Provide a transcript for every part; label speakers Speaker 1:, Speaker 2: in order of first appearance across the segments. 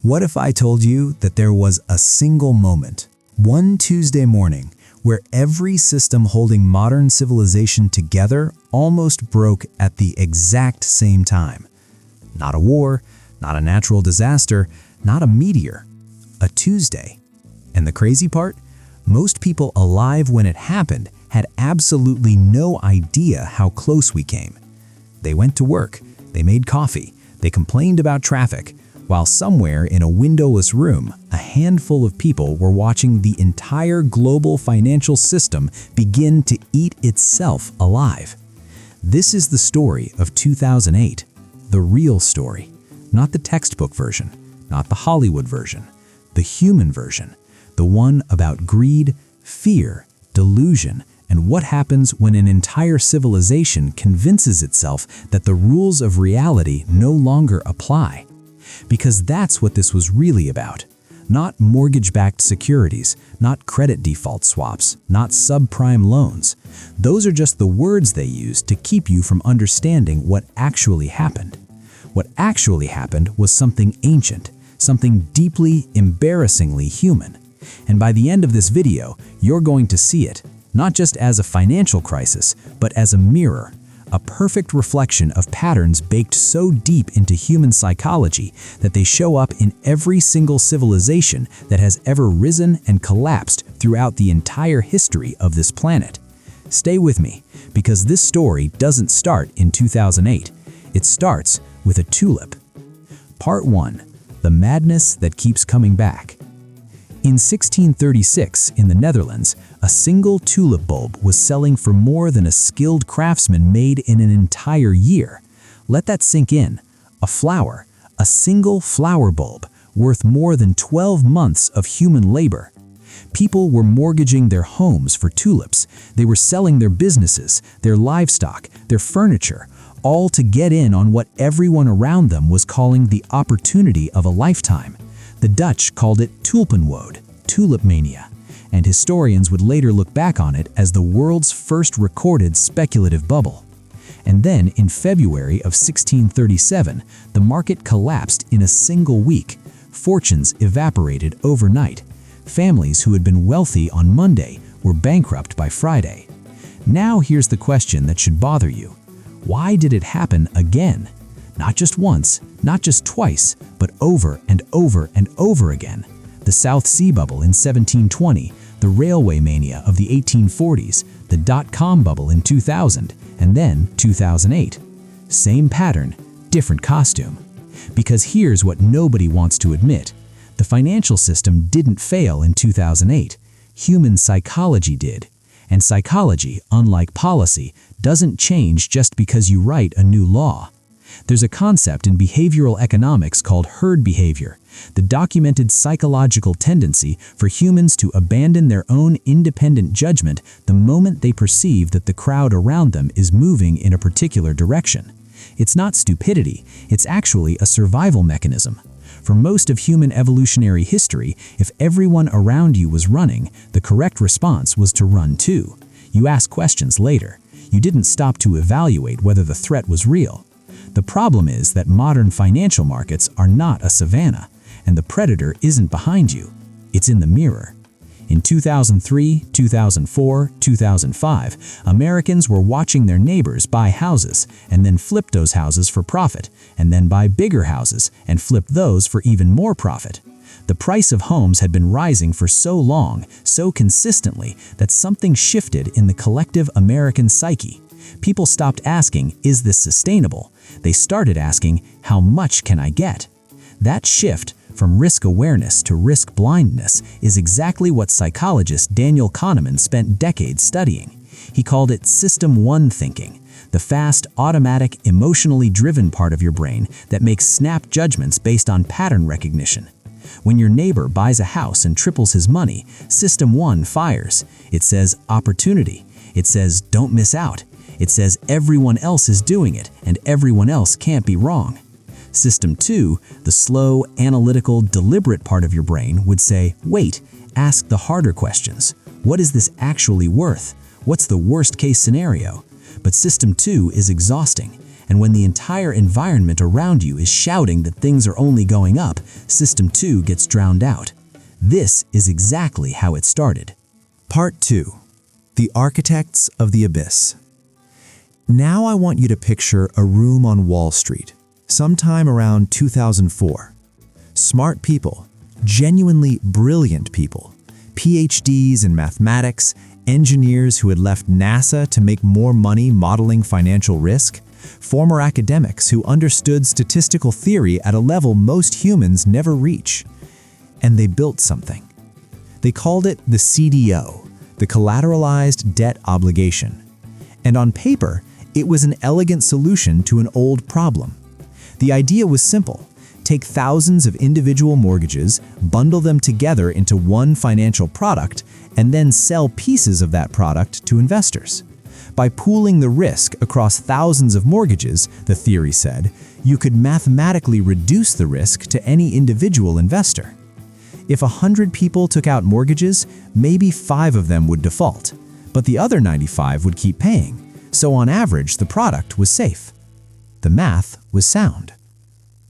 Speaker 1: What if I told you that there was a single moment, one Tuesday morning, where every system holding modern civilization together almost broke at the exact same time? Not a war, not a natural disaster, not a meteor. A Tuesday. And the crazy part? Most people alive when it happened had absolutely no idea how close we came. They went to work, they made coffee, they complained about traffic, while somewhere in a windowless room, a handful of people were watching the entire global financial system begin to eat itself alive. This is the story of 2008, the real story, not the textbook version, not the Hollywood version, the human version, the one about greed, fear, delusion, and what happens when an entire civilization convinces itself that the rules of reality no longer apply. Because that's what this was really about. Not mortgage-backed securities, not credit default swaps, not subprime loans. Those are just the words they use to keep you from understanding what actually happened. What actually happened was something ancient, something deeply, embarrassingly human. And by the end of this video, you're going to see it, not just as a financial crisis, but as a mirror, a perfect reflection of patterns baked so deep into human psychology that they show up in every single civilization that has ever risen and collapsed throughout the entire history of this planet. Stay with me, because this story doesn't start in 2008. It starts with a tulip. Part 1. The madness that keeps coming back. In 1636, in the Netherlands, a single tulip bulb was selling for more than a skilled craftsman made in an entire year. Let that sink in. A flower, a single flower bulb, worth more than 12 months of human labor. People were mortgaging their homes for tulips. They were selling their businesses, their livestock, their furniture, all to get in on what everyone around them was calling the opportunity of a lifetime. The Dutch called it tulpenwoede, tulip mania, and historians would later look back on it as the world's first recorded speculative bubble. And then, in February of 1637, the market collapsed in a single week. Fortunes evaporated overnight. Families who had been wealthy on Monday were bankrupt by Friday. Now here's the question that should bother you. Why did it happen again? Not just once, not just twice, but over and over and over again. The South Sea bubble in 1720, the railway mania of the 1840s, the dot-com bubble in 2000, and then 2008. Same pattern, different costume. Because here's what nobody wants to admit. The financial system didn't fail in 2008. Human psychology did. And psychology, unlike policy, doesn't change just because you write a new law. There's a concept in behavioral economics called herd behavior, the documented psychological tendency for humans to abandon their own independent judgment the moment they perceive that the crowd around them is moving in a particular direction. It's not stupidity, it's actually a survival mechanism. For most of human evolutionary history, if everyone around you was running, the correct response was to run too. You ask questions later. You didn't stop to evaluate whether the threat was real. The problem is that modern financial markets are not a savanna, and the predator isn't behind you. It's in the mirror. In 2003, 2004, 2005, Americans were watching their neighbors buy houses and then flip those houses for profit, and then buy bigger houses and flip those for even more profit. The price of homes had been rising for so long, so consistently, that something shifted in the collective American psyche. People stopped asking, "Is this sustainable?" They started asking, "How much can I get?" That shift from risk awareness to risk blindness is exactly what psychologist Daniel Kahneman spent decades studying. He called it System 1 thinking, the fast, automatic, emotionally driven part of your brain that makes snap judgments based on pattern recognition. When your neighbor buys a house and triples his money, System 1 fires. It says opportunity. It says don't miss out. It says everyone else is doing it and everyone else can't be wrong. System 2, the slow, analytical, deliberate part of your brain would say, wait, ask the harder questions. What is this actually worth? What's the worst case scenario? But System 2 is exhausting, And when the entire environment around you is shouting that things are only going up, System 2 gets drowned out. This is exactly how it started. Part 2. The Architects of the Abyss. Now I want you to picture a room on Wall Street, sometime around 2004. Smart people, genuinely brilliant people, PhDs in mathematics, engineers who had left NASA to make more money modeling financial risk, former academics who understood statistical theory at a level most humans never reach. And they built something. They called it the CDO, the Collateralized Debt Obligation. And on paper, it was an elegant solution to an old problem. The idea was simple. Take thousands of individual mortgages, bundle them together into one financial product, and then sell pieces of that product to investors. By pooling the risk across thousands of mortgages, the theory said, you could mathematically reduce the risk to any individual investor. If 100 people took out mortgages, maybe 5 of them would default, but the other 95 would keep paying. So on average, the product was safe. The math was sound.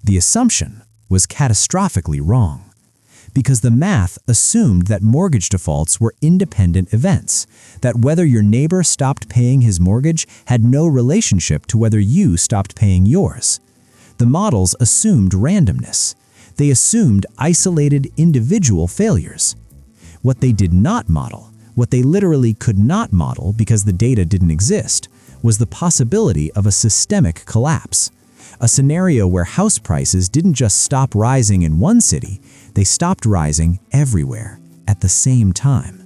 Speaker 1: The assumption was catastrophically wrong, because the math assumed that mortgage defaults were independent events, that whether your neighbor stopped paying his mortgage had no relationship to whether you stopped paying yours. The models assumed randomness. They assumed isolated individual failures. What they did not model, what they literally could not model because the data didn't exist, was the possibility of a systemic collapse. A scenario where house prices didn't just stop rising in one city, they stopped rising everywhere at the same time.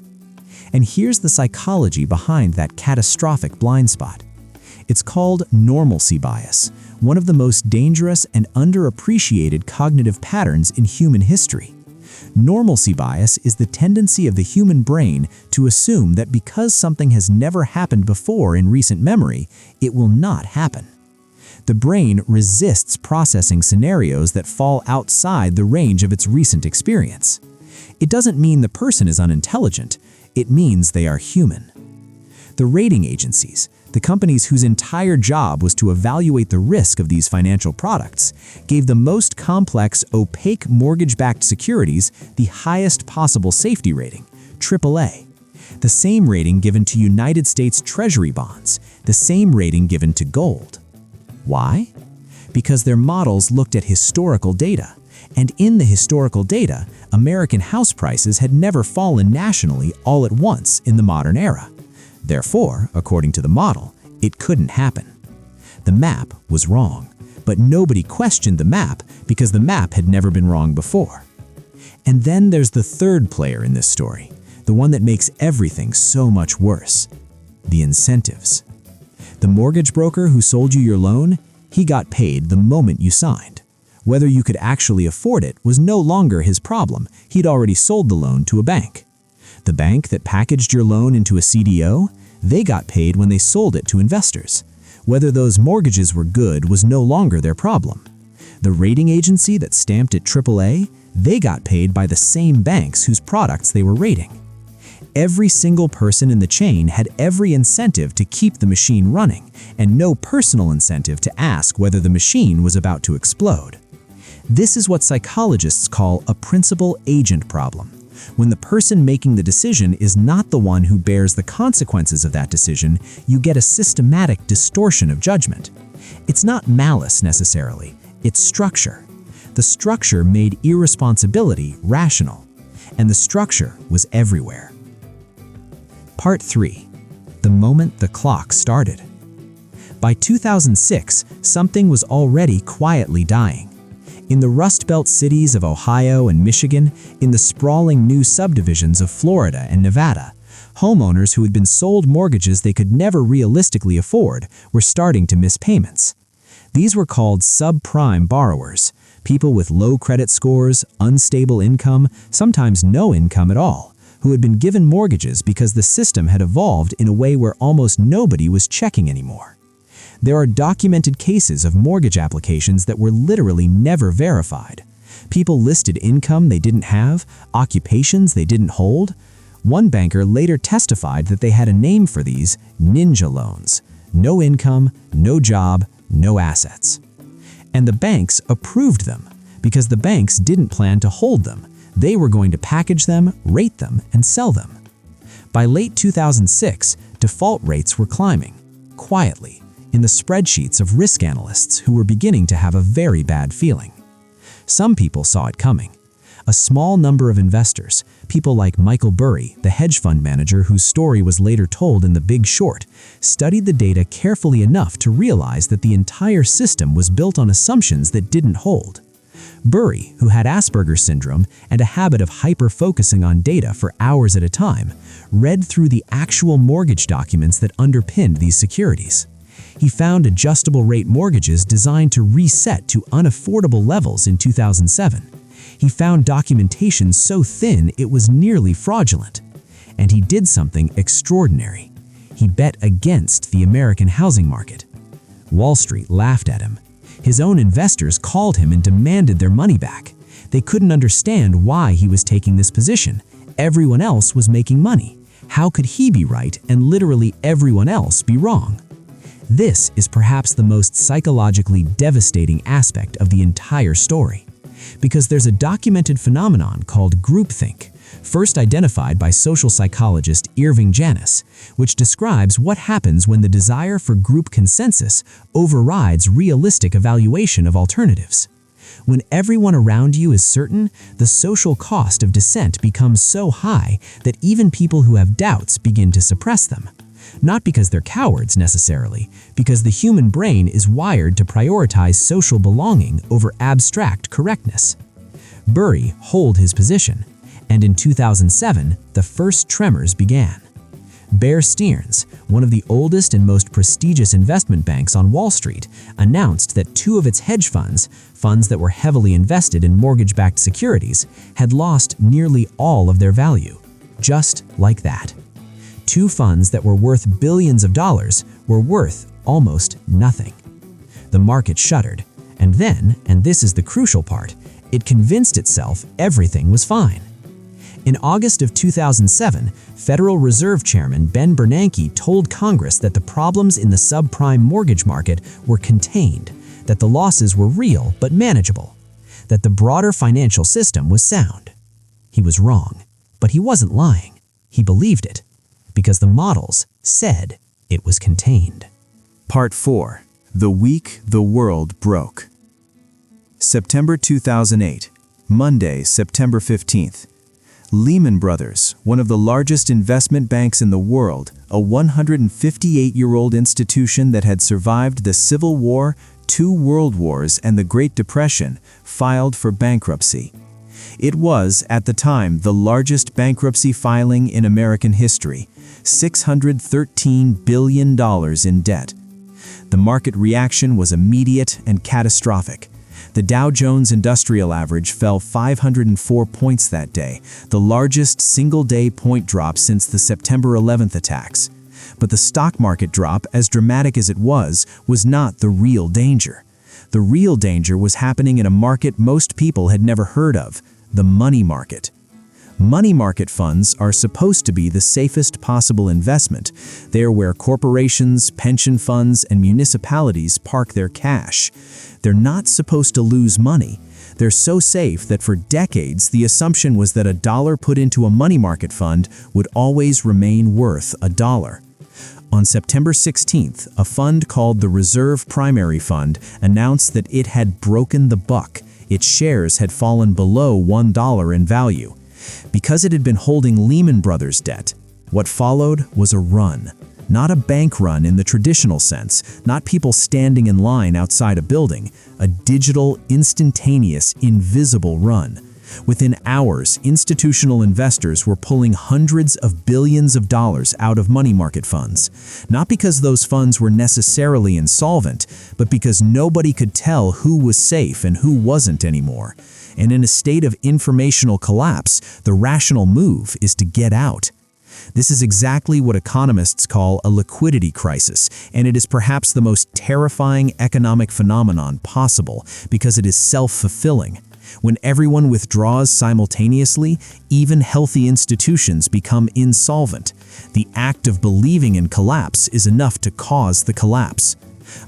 Speaker 1: And here's the psychology behind that catastrophic blind spot. It's called normalcy bias, one of the most dangerous and underappreciated cognitive patterns in human history. Normalcy bias is the tendency of the human brain to assume that because something has never happened before in recent memory, it will not happen. The brain resists processing scenarios that fall outside the range of its recent experience. It doesn't mean the person is unintelligent, it means they are human. The rating agencies, the companies whose entire job was to evaluate the risk of these financial products, gave the most complex, opaque mortgage-backed securities the highest possible safety rating, AAA. The same rating given to United States Treasury bonds, the same rating given to gold. Why? Because their models looked at historical data, and in the historical data, American house prices had never fallen nationally all at once in the modern era. Therefore, according to the model, it couldn't happen. The map was wrong, but nobody questioned the map because the map had never been wrong before. And then there's the third player in this story, the one that makes everything so much worse: the incentives. The mortgage broker who sold you your loan, he got paid the moment you signed. Whether you could actually afford it was no longer his problem. He'd already sold the loan to a bank. The bank that packaged your loan into a CDO, they got paid when they sold it to investors. Whether those mortgages were good was no longer their problem. The rating agency that stamped it AAA, they got paid by the same banks whose products they were rating. Every single person in the chain had every incentive to keep the machine running, and no personal incentive to ask whether the machine was about to explode. This is what psychologists call a principal-agent problem. When the person making the decision is not the one who bears the consequences of that decision, you get a systematic distortion of judgment. It's not malice necessarily, it's structure. The structure made irresponsibility rational, and the structure was everywhere. Part 3. The moment the clock started. By 2006, something was already quietly dying. In the Rust Belt cities of Ohio and Michigan, in the sprawling new subdivisions of Florida and Nevada, homeowners who had been sold mortgages they could never realistically afford were starting to miss payments. These were called subprime borrowers, people with low credit scores, unstable income, sometimes no income at all, who had been given mortgages because the system had evolved in a way where almost nobody was checking anymore. There are documented cases of mortgage applications that were literally never verified. People listed income they didn't have, occupations they didn't hold. One banker later testified that they had a name for these: ninja loans. No income, no job, no assets. And the banks approved them because the banks didn't plan to hold them. They were going to package them, rate them, and sell them. By late 2006, default rates were climbing, quietly, in the spreadsheets of risk analysts who were beginning to have a very bad feeling. Some people saw it coming. A small number of investors, people like Michael Burry, the hedge fund manager whose story was later told in The Big Short, studied the data carefully enough to realize that the entire system was built on assumptions that didn't hold. Burry, who had Asperger's syndrome and a habit of hyper-focusing on data for hours at a time, read through the actual mortgage documents that underpinned these securities. He found adjustable rate mortgages designed to reset to unaffordable levels in 2007. He found documentation so thin it was nearly fraudulent. And he did something extraordinary. He bet against the American housing market. Wall Street laughed at him. His own investors called him and demanded their money back. They couldn't understand why he was taking this position. Everyone else was making money. How could he be right and literally everyone else be wrong? This is perhaps the most psychologically devastating aspect of the entire story. Because there's a documented phenomenon called groupthink, first identified by social psychologist Irving Janis, which describes what happens when the desire for group consensus overrides realistic evaluation of alternatives. When everyone around you is certain, the social cost of dissent becomes so high that even people who have doubts begin to suppress them. Not because they're cowards necessarily, because the human brain is wired to prioritize social belonging over abstract correctness. Burry held his position, and in 2007, the first tremors began. Bear Stearns, one of the oldest and most prestigious investment banks on Wall Street, announced that two of its hedge funds, funds that were heavily invested in mortgage-backed securities, had lost nearly all of their value. Just like that. Two funds that were worth billions of dollars were worth almost nothing. The market shuddered, and then, and this is the crucial part, it convinced itself everything was fine. In August of 2007, Federal Reserve Chairman Ben Bernanke told Congress that the problems in the subprime mortgage market were contained, that the losses were real but manageable, that the broader financial system was sound. He was wrong, but he wasn't lying. He believed it, because the models said it was contained.
Speaker 2: Part 4. The week the world broke. September 2008, Monday, September 15th. Lehman Brothers, one of the largest investment banks in the world, a 158-year-old institution that had survived the Civil War, 2 World Wars, and the Great Depression, filed for bankruptcy. It was, at the time, the largest bankruptcy filing in American history, $613 billion in debt. The market reaction was immediate and catastrophic. The Dow Jones Industrial Average fell 504 points that day, the largest single-day point drop since the September 11th attacks. But the stock market drop, as dramatic as it was not the real danger. The real danger was happening in a market most people had never heard of, the money market. Money market funds are supposed to be the safest possible investment. They are where corporations, pension funds, and municipalities park their cash. They're not supposed to lose money. They're so safe that for decades the assumption was that $1 put into a money market fund would always remain worth $1. On September 16th, a fund called the Reserve Primary Fund announced that it had broken the buck. Its shares had fallen below $1 in value. Because it had been holding Lehman Brothers debt, what followed was a run. Not a bank run in the traditional sense, not people standing in line outside a building, a digital, instantaneous, invisible run. Within hours, institutional investors were pulling hundreds of billions of dollars out of money market funds. Not because those funds were necessarily insolvent, but because nobody could tell who was safe and who wasn't anymore. And in a state of informational collapse, the rational move is to get out. This is exactly what economists call a liquidity crisis, and it is perhaps the most terrifying economic phenomenon possible because it is self-fulfilling. When everyone withdraws simultaneously, even healthy institutions become insolvent. The act of believing in collapse is enough to cause the collapse.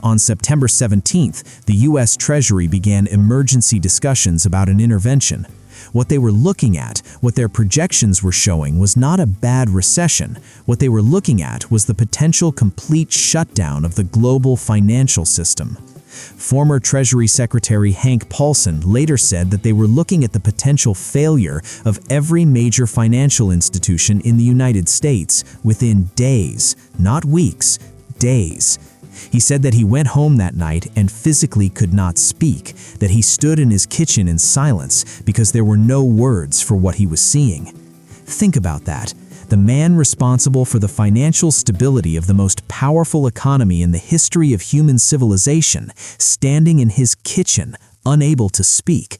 Speaker 2: On September 17th, the U.S. Treasury began emergency discussions about an intervention. What they were looking at, what their projections were showing, was not a bad recession. What they were looking at was the potential complete shutdown of the global financial system. Former Treasury Secretary Hank Paulson later said that they were looking at the potential failure of every major financial institution in the United States within days, not weeks, days. He said that he went home that night and physically could not speak, that he stood in his kitchen in silence because there were no words for what he was seeing. Think about that. The man responsible for the financial stability of the most powerful economy in the history of human civilization, standing in his kitchen, unable to speak.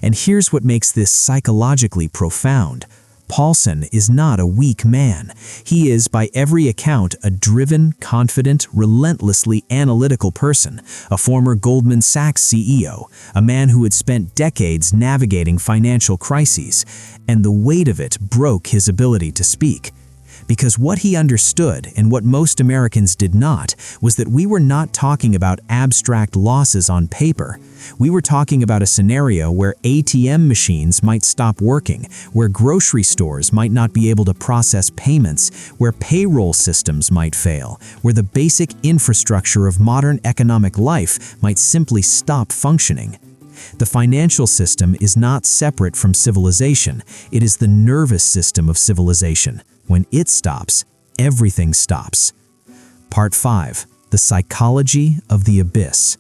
Speaker 2: And here's what makes this psychologically profound. Paulson is not a weak man. He is, by every account, a driven, confident, relentlessly analytical person, a former Goldman Sachs CEO, a man who had spent decades navigating financial crises, and the weight of it broke his ability to speak. Because what he understood, and what most Americans did not, was that we were not talking about abstract losses on paper. We were talking about a scenario where ATM machines might stop working, where grocery stores might not be able to process payments, where payroll systems might fail, where the basic infrastructure of modern economic life might simply stop functioning. The financial system is not separate from civilization. It is the nervous system of civilization. When it stops, everything stops. Part 5. The Psychology of the Abyss.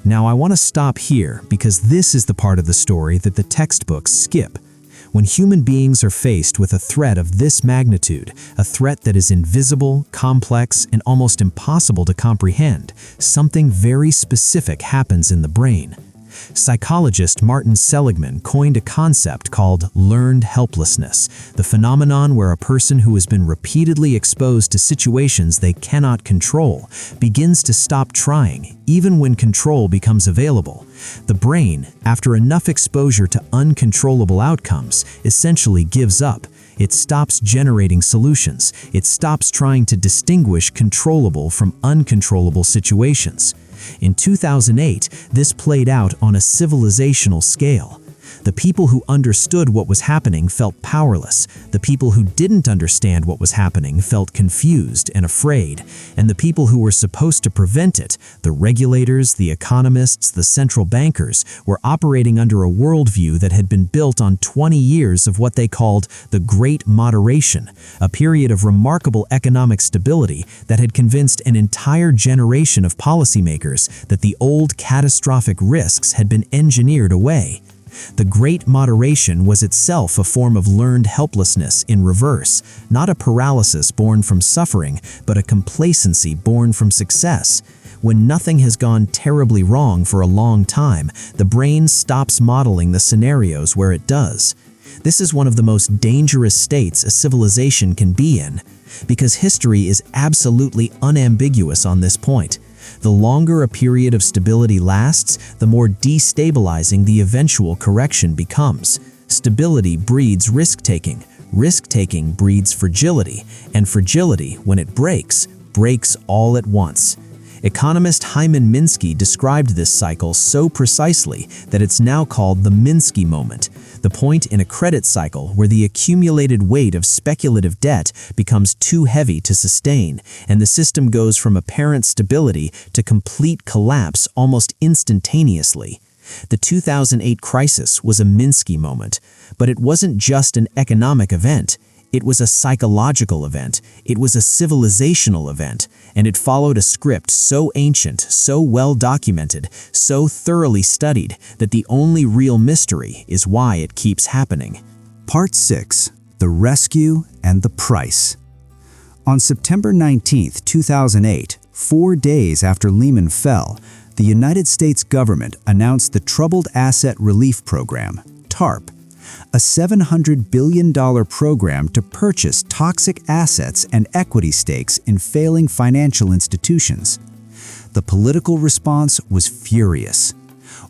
Speaker 2: Now I want to stop here because this is the part of the story that the textbooks skip. When human beings are faced with a threat of this magnitude, a threat that is invisible, complex, and almost impossible to comprehend, something very specific happens in the brain. Psychologist Martin Seligman coined a concept called learned helplessness, the phenomenon where a person who has been repeatedly exposed to situations they cannot control begins to stop trying, even when control becomes available. The brain, after enough exposure to uncontrollable outcomes, essentially gives up. It stops generating solutions. It stops trying to distinguish controllable from uncontrollable situations. In 2008, this played out on a civilizational scale. The people who understood what was happening felt powerless. The people who didn't understand what was happening felt confused and afraid. And the people who were supposed to prevent it, the regulators, the economists, the central bankers, were operating under a worldview that had been built on 20 years of what they called the Great Moderation, a period of remarkable economic stability that had convinced an entire generation of policymakers that the old catastrophic risks had been engineered away. The Great Moderation was itself a form of learned helplessness in reverse, not a paralysis born from suffering, but a complacency born from success. When nothing has gone terribly wrong for a long time, the brain stops modeling the scenarios where it does. This is one of the most dangerous states a civilization can be in, because history is absolutely unambiguous on this point. The longer a period of stability lasts, the more destabilizing the eventual correction becomes. Stability breeds risk-taking. Risk-taking breeds fragility. And fragility, when it breaks all at once. Economist Hyman Minsky described this cycle so precisely that it's now called the Minsky Moment, the point in a credit cycle where the accumulated weight of speculative debt becomes too heavy to sustain, and the system goes from apparent stability to complete collapse almost instantaneously. The 2008 crisis was a Minsky moment, but it wasn't just an economic event. It was a psychological event. It was a civilizational event, and it followed a script so ancient, so well documented, so thoroughly studied that the only real mystery is why it keeps happening.
Speaker 1: Part 6. The Rescue and the Price. On September 19, 2008, 4 days after Lehman fell, the United States government announced the Troubled Asset Relief Program, TARP, a $700 billion program to purchase toxic assets and equity stakes in failing financial institutions. The political response was furious.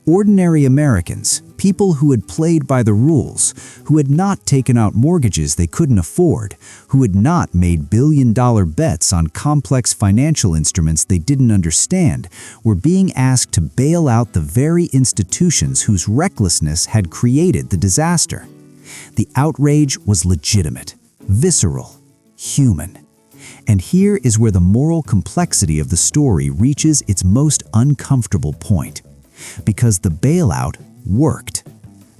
Speaker 1: Ordinary Americans, People who had played by the rules, who had not taken out mortgages they couldn't afford, who had not made billion-dollar bets on complex financial instruments they didn't understand, were being asked to bail out the very institutions whose recklessness had created the disaster. The outrage was legitimate, visceral, human. And here is where the moral complexity of the story reaches its most uncomfortable point. Because the bailout worked.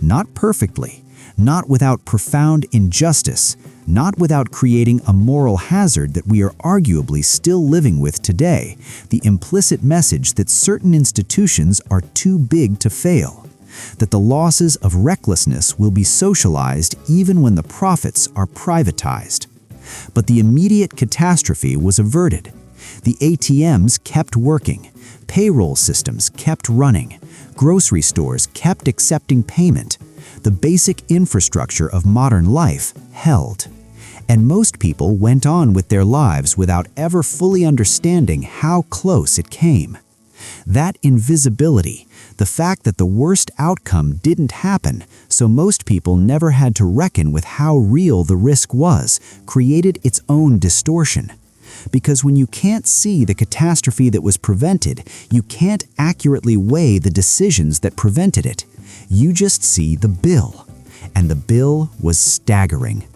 Speaker 1: Not perfectly, not without profound injustice, not without creating a moral hazard that we are arguably still living with today, the implicit message that certain institutions are too big to fail, that the losses of recklessness will be socialized even when the profits are privatized. But the immediate catastrophe was averted. The ATMs kept working, payroll systems kept running, grocery stores kept accepting payment. The basic infrastructure of modern life held. And most people went on with their lives without ever fully understanding how close it came. That invisibility, the fact that the worst outcome didn't happen, so most people never had to reckon with how real the risk was, created its own distortion. Because when you can't see the catastrophe that was prevented, you can't accurately weigh the decisions that prevented it. You just see the bill. And the bill was staggering.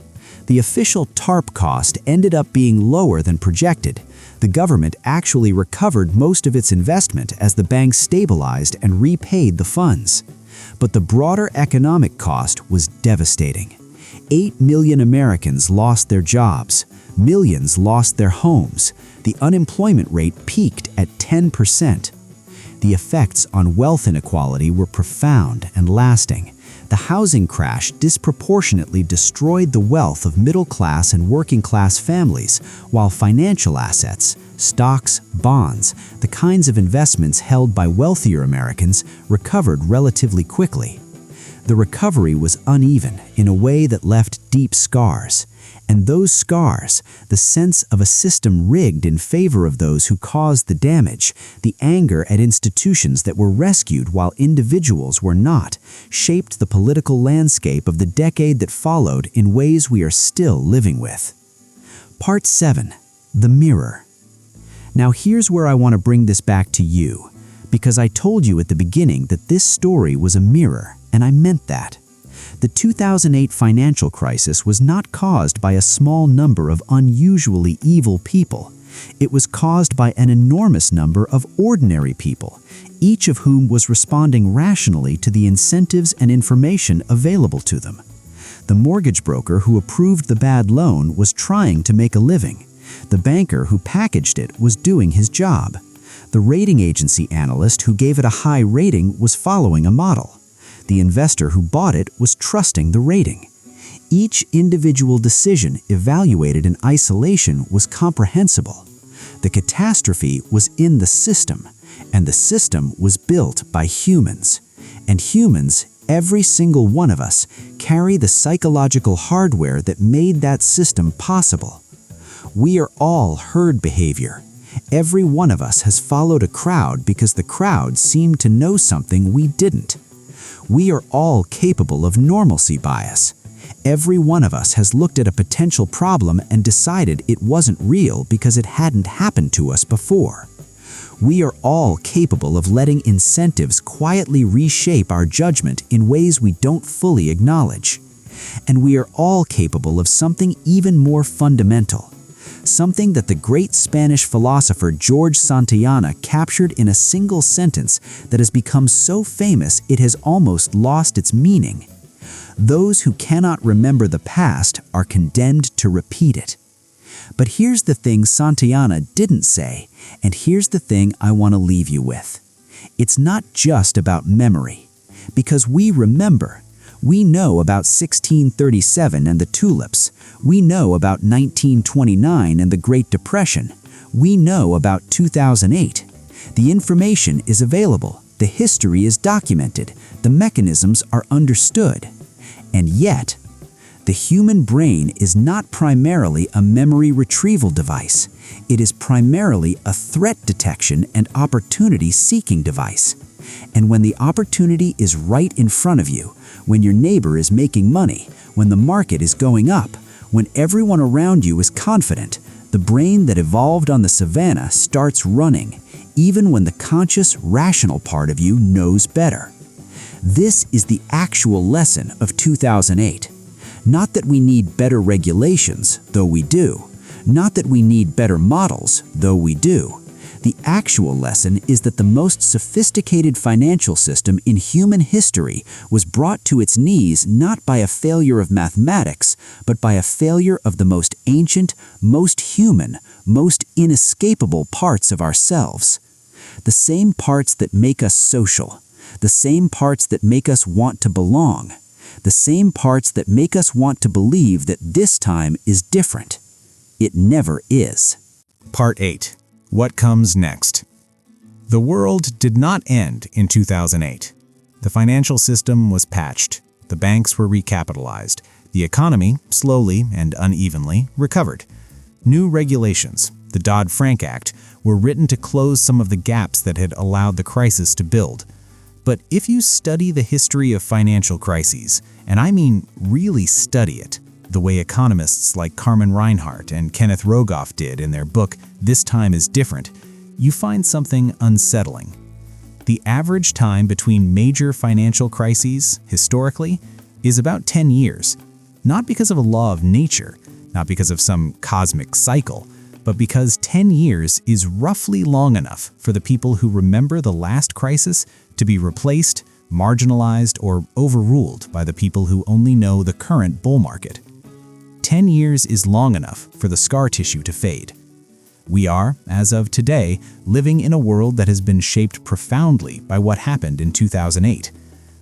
Speaker 1: The official TARP cost ended up being lower than projected. The government actually recovered most of its investment as the banks stabilized and repaid the funds. But the broader economic cost was devastating. 8 million Americans lost their jobs. Millions lost their homes. The unemployment rate peaked at 10%. The effects on wealth inequality were profound and lasting. The housing crash disproportionately destroyed the wealth of middle-class and working-class families, while financial assets, stocks, bonds, the kinds of investments held by wealthier Americans, recovered relatively quickly. The recovery was uneven in a way that left deep scars. And those scars, the sense of a system rigged in favor of those who caused the damage, the anger at institutions that were rescued while individuals were not, shaped the political landscape of the decade that followed in ways we are still living with. Part 7. The Mirror. Now here's where I want to bring this back to you, because I told you at the beginning that this story was a mirror, and I meant that. The 2008 financial crisis was not caused by a small number of unusually evil people. It was caused by an enormous number of ordinary people, each of whom was responding rationally to the incentives and information available to them. The mortgage broker who approved the bad loan was trying to make a living. The banker who packaged it was doing his job. The rating agency analyst who gave it a high rating was following a model. The investor who bought it was trusting the rating. Each individual decision evaluated in isolation was comprehensible. The catastrophe was in the system, and the system was built by humans. And humans, every single one of us, carry the psychological hardware that made that system possible. We are all herd behavior. Every one of us has followed a crowd because the crowd seemed to know something we didn't. We are all capable of normalcy bias. Every one of us has looked at a potential problem and decided it wasn't real because it hadn't happened to us before. We are all capable of letting incentives quietly reshape our judgment in ways we don't fully acknowledge. And we are all capable of something even more fundamental. Something that the great Spanish philosopher George Santayana captured in a single sentence that has become so famous it has almost lost its meaning. Those who cannot remember the past are condemned to repeat it. But here's the thing Santayana didn't say, and here's the thing I want to leave you with. It's not just about memory, because we remember. We know about 1637 and the tulips. We know about 1929 and the Great Depression. We know about 2008. The information is available. The history is documented. The mechanisms are understood. And yet, the human brain is not primarily a memory retrieval device. It is primarily a threat detection and opportunity-seeking device.
Speaker 3: And when the opportunity is right in front of you, when your neighbor is making money, when the market is going up, when everyone around you is confident, the brain that evolved on the savannah starts running, even when the conscious, rational part of you knows better. This is the actual lesson of 2008. Not that we need better regulations, though we do. Not that we need better models, though we do. The actual lesson is that the most sophisticated financial system in human history was brought to its knees not by a failure of mathematics, but by a failure of the most ancient, most human, most inescapable parts of ourselves. The same parts that make us social, the same parts that make us want to belong, the same parts that make us want to believe that this time is different. It never is.
Speaker 2: Part 8. What comes next? The world did not end in 2008. The financial system was patched. The banks were recapitalized. The economy, slowly and unevenly, recovered. New regulations, the Dodd-Frank Act, were written to close some of the gaps that had allowed the crisis to build. But if you study the history of financial crises, and I mean really study it, the way economists like Carmen Reinhart and Kenneth Rogoff did in their book This Time is Different, you find something unsettling. The average time between major financial crises, historically, is about 10 years. Not because of a law of nature, not because of some cosmic cycle, but because 10 years is roughly long enough for the people who remember the last crisis to be replaced, marginalized, or overruled by the people who only know the current bull market. 10 years is long enough for the scar tissue to fade. We are, as of today, living in a world that has been shaped profoundly by what happened in 2008.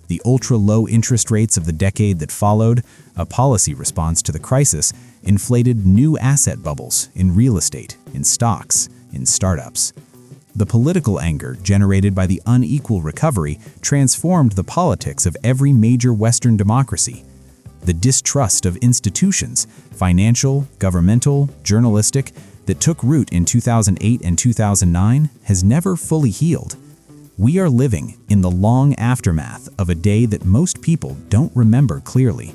Speaker 2: The ultra-low interest rates of the decade that followed, a policy response to the crisis, inflated new asset bubbles in real estate, in stocks, in startups. The political anger generated by the unequal recovery transformed the politics of every major Western democracy. The distrust of institutions, financial, governmental, journalistic, that took root in 2008 and 2009 has never fully healed. We are living in the long aftermath of a day that most people don't remember clearly.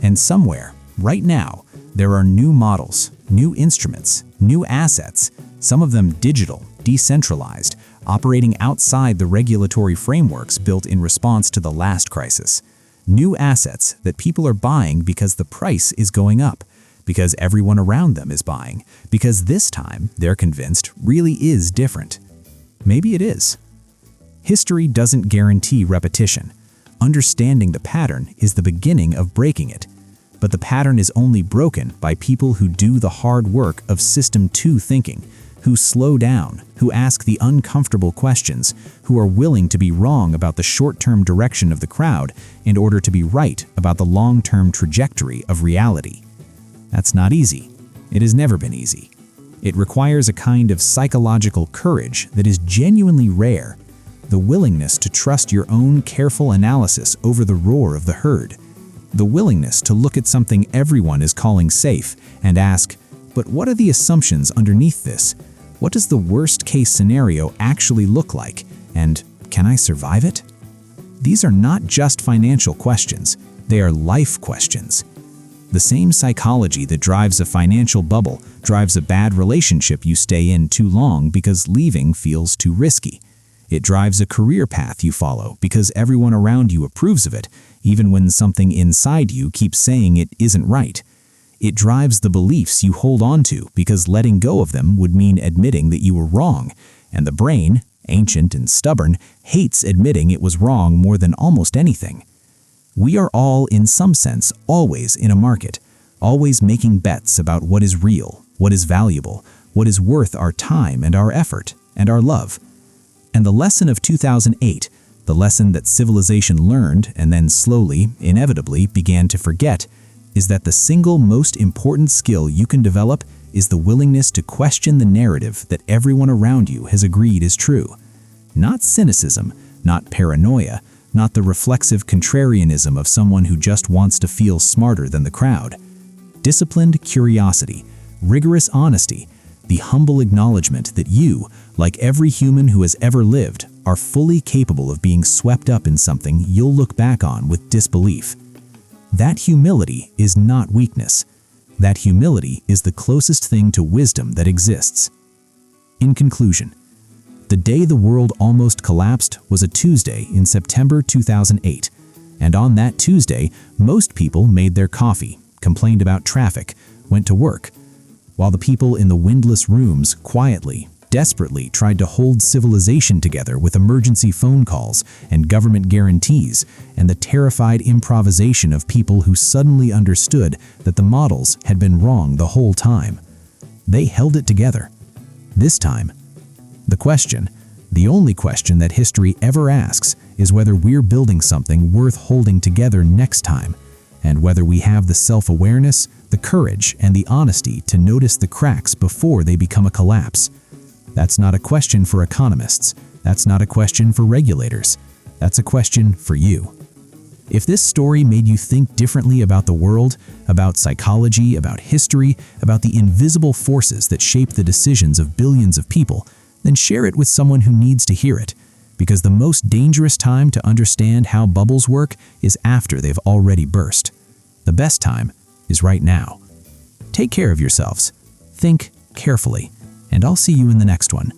Speaker 2: And somewhere, right now, there are new models, new instruments, new assets, some of them digital, decentralized, operating outside the regulatory frameworks built in response to the last crisis. New assets that people are buying because the price is going up, because everyone around them is buying, because this time, they're convinced, really is different. Maybe it is. History doesn't guarantee repetition. Understanding the pattern is the beginning of breaking it. But the pattern is only broken by people who do the hard work of System 2 thinking, who slow down, who ask the uncomfortable questions, who are willing to be wrong about the short-term direction of the crowd in order to be right about the long-term trajectory of reality. That's not easy. It has never been easy. It requires a kind of psychological courage that is genuinely rare, the willingness to trust your own careful analysis over the roar of the herd, the willingness to look at something everyone is calling safe and ask, but what are the assumptions underneath this? What does the worst-case scenario actually look like? And can I survive it? These are not just financial questions. They are life questions. The same psychology that drives a financial bubble drives a bad relationship you stay in too long because leaving feels too risky. It drives a career path you follow because everyone around you approves of it, even when something inside you keeps saying it isn't right. It drives the beliefs you hold on to because letting go of them would mean admitting that you were wrong, and the brain, ancient and stubborn, hates admitting it was wrong more than almost anything. We are all, in some sense, always in a market, always making bets about what is real, what is valuable, what is worth our time and our effort and our love. And the lesson of 2008, the lesson that civilization learned and then slowly, inevitably began to forget, is that the single most important skill you can develop is the willingness to question the narrative that everyone around you has agreed is true. Not cynicism, not paranoia, not the reflexive contrarianism of someone who just wants to feel smarter than the crowd. Disciplined curiosity, rigorous honesty, the humble acknowledgement that you, like every human who has ever lived, are fully capable of being swept up in something you'll look back on with disbelief. That humility is not weakness. That humility is the closest thing to wisdom that exists. In conclusion, the day the world almost collapsed was a Tuesday in September 2008, and on that Tuesday, most people made their coffee, complained about traffic, went to work, while the people in the windless rooms quietly, desperately tried to hold civilization together with emergency phone calls and government guarantees and the terrified improvisation of people who suddenly understood that the models had been wrong the whole time. They held it together. This time, the only question that history ever asks is whether we're building something worth holding together next time, and whether we have the self-awareness, the courage, and the honesty to notice the cracks before they become a collapse. That's not a question for economists. That's not a question for regulators. That's a question for you. If this story made you think differently about the world, about psychology, about history, about the invisible forces that shape the decisions of billions of people, then share it with someone who needs to hear it, because the most dangerous time to understand how bubbles work is after they've already burst. The best time is right now. Take care of yourselves. Think carefully, and I'll see you in the next one.